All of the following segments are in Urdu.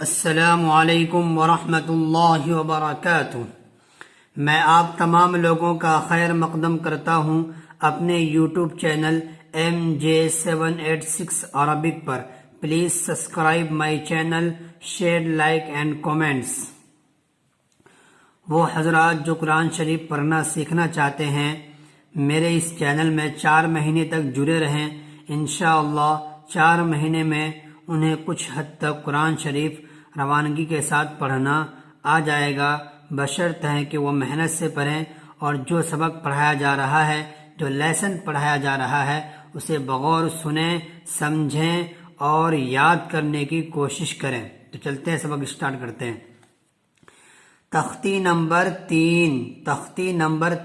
السلام علیکم ورحمۃ اللہ وبرکاتہ۔ میں آپ تمام لوگوں کا خیر مقدم کرتا ہوں اپنے YouTube channel MJ786 Arabic per. Please subscribe my channel, share, like and comments. وہ حضرات جو قرآن شریف پڑھنا سیکھنا چاہتے ہیں میرے اس چینل میں 4 مہینے تک جڑے رہیں۔ انشاءاللہ 4 مہینے میں انہیں کچھ حد تک قرآن شریف روانگی کے ساتھ پڑھنا آ جائے گا، بشرط ہے کہ وہ محنت سے پڑھیں اور جو سبق پڑھایا جا رہا ہے، جو لیسن پڑھایا جا رہا ہے، اسے بغور سنیں، سمجھیں اور یاد کرنے کی کوشش کریں۔ تو چلتے ہیں، سبق اسٹارٹ کرتے ہیں۔ تختی نمبر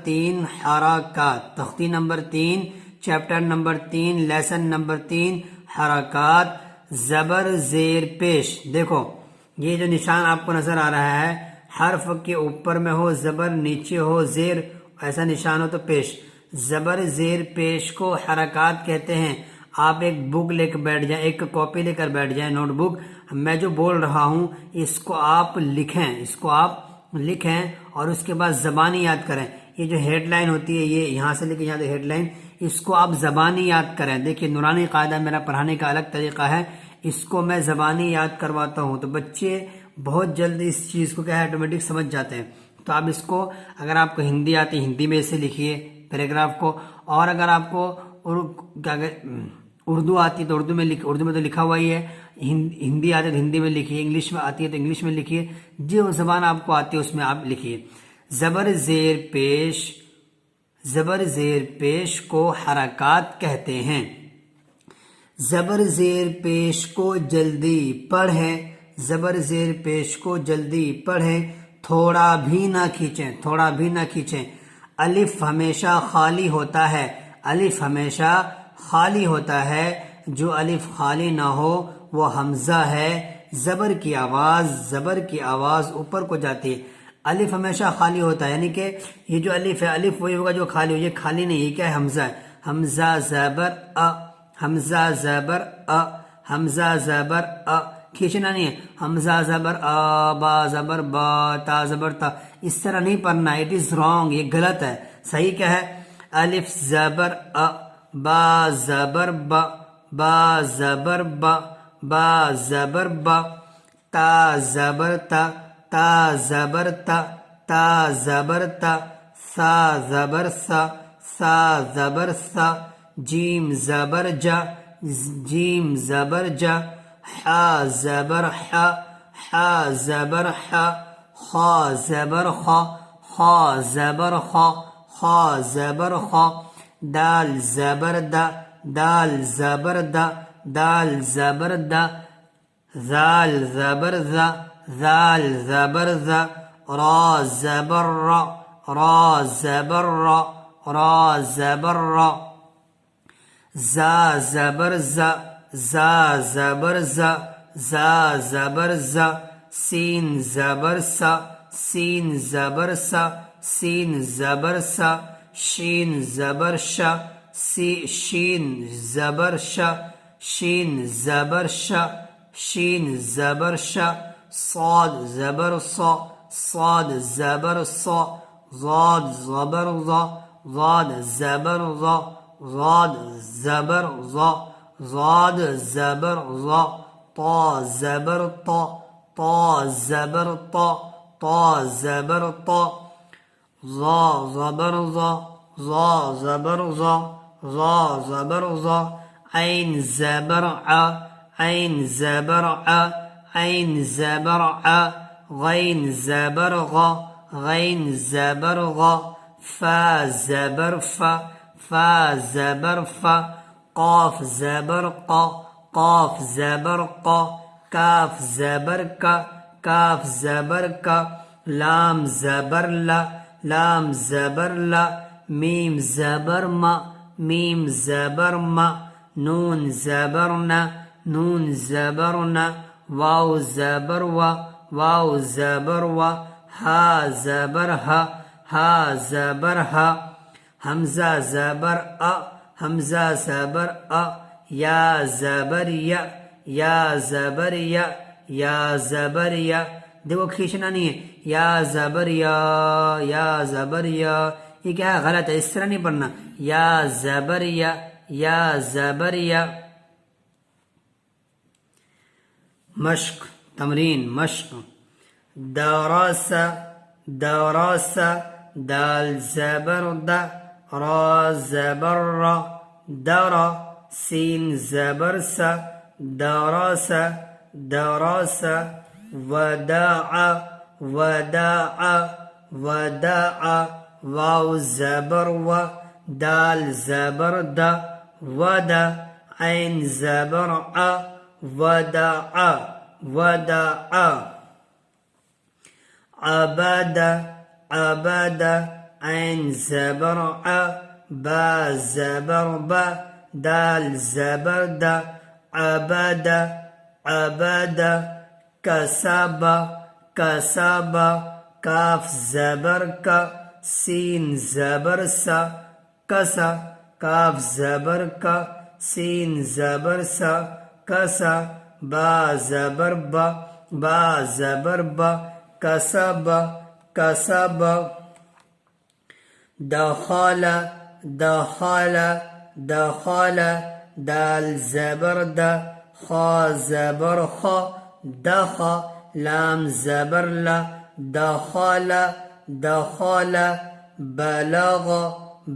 3 حرکات۔ تختی number 3 chapter number 3 lesson number 3 حرکات، زبر زیر پیش۔ دیکھو یہ جو نشان آپ کو نظر آ رہا ہے، حرف کے اوپر میں ہو زبر، نیچے ہو زیر، ایسا نشان ہو تو پیش۔ زبر زیر پیش کو حرکات کہتے ہیں۔ آپ ایک بک لے کر بیٹھ جائیں، ایک کاپی لے کر بیٹھ جائیں، نوٹ بک، میں جو بول رہا ہوں اس کو آپ لکھیں اور اس کے بعد زبانی یاد کریں۔ یہ جو ہیڈ لائن ہوتی ہے، یہ یہاں سے لے کے یہاں تک ہیڈ لائن، اس کو آپ زبانی یاد کریں۔ دیکھیے نورانی قاعدہ میرا پڑھانے کا الگ طریقہ ہے، اس کو میں زبانی یاد کرواتا ہوں تو بچے بہت جلد اس چیز کو کیا ہے آٹومیٹک سمجھ جاتے ہیں۔ تو آپ اس کو، اگر آپ کو ہندی آتی ہے ہندی میں اسے لکھیے پیراگراف کو، اور اگر آپ کو اردو آتی ہے تو اردو میں تو لکھا ہوا ہی ہے، ہندی آتی ہے تو ہندی میں لکھیے، انگلش میں آتی ہے تو انگلش میں لکھیے، جو زبان آپ کو آتی ہے اس میں آپ لکھیے۔ زبر زیر پیش کو حرکات کہتے ہیں۔ زبر زیر پیش کو جلدی پڑھیں، زبر زیر پیش کو جلدی پڑھیں، تھوڑا بھی نہ کھینچیں۔ الف ہمیشہ خالی ہوتا ہے، الف ہمیشہ خالی ہوتا ہے، جو الف خالی نہ ہو وہ حمزہ ہے۔ زبر کی آواز اوپر کو جاتی ہے۔ الف ہمیشہ خالی ہوتا ہے، یعنی کہ یہ جو الف ہے، الف وہی ہوگا جو خالی ہو، یہ خالی نہیں، یہ کیا ہے حمزہ ہے۔ حمزہ زبر حمزہ زبر کھینچنا نہیں ہے۔ حمزہ زبر با زبر با تا زبر تا، اس طرح نہیں پڑھنا، اٹ از رانگ، یہ غلط ہے۔ صحیح کیا ہے؟ الف زبر با زبر با زبر با زبر با، تا زبر تا زبر تا زبر تا، سا زبر سا زبر سا، جیم زبر جا، حا زبر حا زبر حا، خا زبر خا زبر خا، دال زبر دال زبر دا، زال زبر ز، را زبر را زبر را، زا زبر ز، سین زبر سا شین زبر سا، شین زبر شین زبر ش، صاد زبر زبر ضاد زبر زبر طا زبر ظا زبر ظا، عین زبر غین زبر غا، فا زبر فا، قاف زبر قا، کاف زبر کا، لام زبر لا، میم زبر ما، نون زبر نا، واو زبر وا، ہا زبر ہا، حمزہ زبر یا زبر یا، یا زبر یا، دیکھو کھینچنا نہیں ہے، یا زبر یا، یا زبر یا، یہ کیا ہے غلط ہے، اس طرح نہیں پڑھنا، یا زبر یا، یا زبر یا۔ مشق تمرین مشق، درس درس، دال زبر د، را زبر را، در، سین زبر س، درس درس، وداع وداع وداع، واو زبر و، دال زبر د، ود، عین زبر ع، وداع وداع، عبد عبد، عین زبر ع، با زبر ب، دال زبر د، عبد عبد، کسب کسب، کاف زبر ک، سین زبر س، کس، کاف زبر ک، سین زبر س، کس، با زبر ب، با زبر ب، کسب کسب، دخل دخل دخل، دال زبر د، خا زبر خ، دخ، لام زبر ل، دخل دخل، بلغ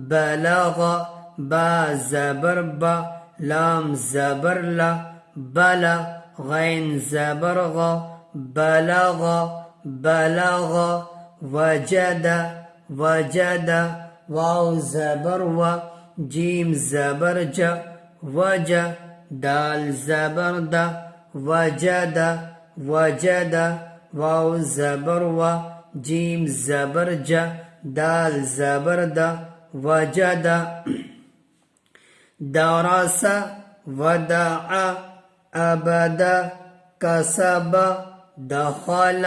بلغ، با زبر ب، لام زبر ل، بل، غین زبر غ، بلغ بلغ، وجد وجد، واو زبر و، جیم زبر ج، وج، دال زبر د، وجد وجد، واو زبر و، جیم زبر ج، دال زبر د، وجد، درس ودع، ابد، کسب، دخل،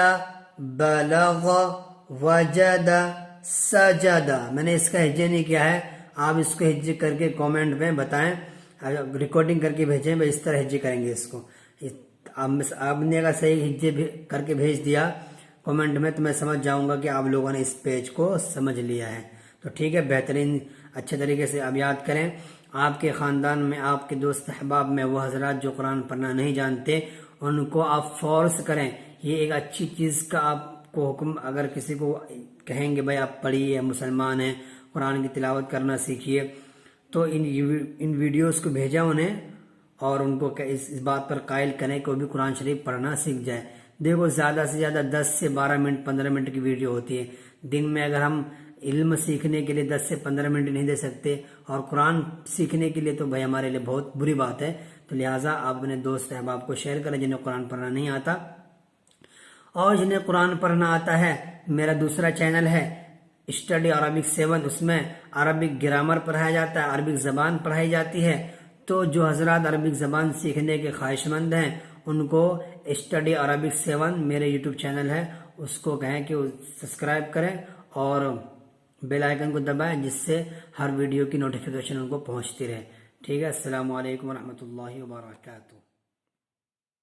بلغ، وجد، سجد۔ میں نے اس کا ہجے نہیں کیا ہے، آپ اس کو ہجے کر کے کومنٹ میں بتائیں، ریکارڈنگ کر کے بھیجیں، میں اس طرح ہجے کریں گے اس کو۔ آپ نے اگر صحیح ہجے کر کے بھیج دیا کومنٹ میں تو میں سمجھ جاؤں گا کہ آپ لوگوں نے اس پیج کو سمجھ لیا ہے۔ تو ٹھیک ہے، بہترین اچھے طریقے سے آپ یاد کریں۔ آپ کے خاندان میں، آپ کے دوست احباب میں وہ حضرات جو قرآن پڑھنا نہیں جانتے ان کو آپ فورس کریں۔ یہ ایک اچھی چیز کا آپ کو حکم، اگر کسی کو کہیں گے بھائی آپ پڑھیے، مسلمان ہیں، قرآن کی تلاوت کرنا سیکھیے، تو ان ویڈیوز کو بھیجا انہیں اور ان کو اس بات پر قائل کریں کہ وہ بھی قرآن شریف پڑھنا سیکھ جائے۔ دیکھو زیادہ سے زیادہ 10 سے 12 منٹ 15 منٹ کی ویڈیو ہوتی ہے دن میں، اگر ہم علم سیکھنے کے لیے 10 سے 15 منٹ نہیں دے سکتے اور قرآن سیکھنے کے لیے تو بھائی ہمارے لیے بہت بری بات ہے۔ تو لہٰذا آپ اپنے دوست احباب کو شیئر کریں جنہیں قرآن پڑھنا نہیں آتا، اور جنہیں قرآن پڑھنا آتا ہے میرا دوسرا چینل ہے اسٹڈی عربک 7، اس میں عربک گرامر پڑھایا جاتا ہے، عربک زبان پڑھائی جاتی ہے۔ تو جو حضرات عربک زبان سیکھنے کے خواہش مند ہیں ان کو اسٹڈی عربک 7 میرے یوٹیوب چینل ہے، اس کو کہیں کہ سبسکرائب کریں اور بیل آئیکن کو دبائیں، جس سے ہر ویڈیو کی نوٹیفیکیشن ان کو پہنچتی رہے۔ ٹھیک ہے، السلام علیکم ورحمۃ اللہ وبرکاتہ۔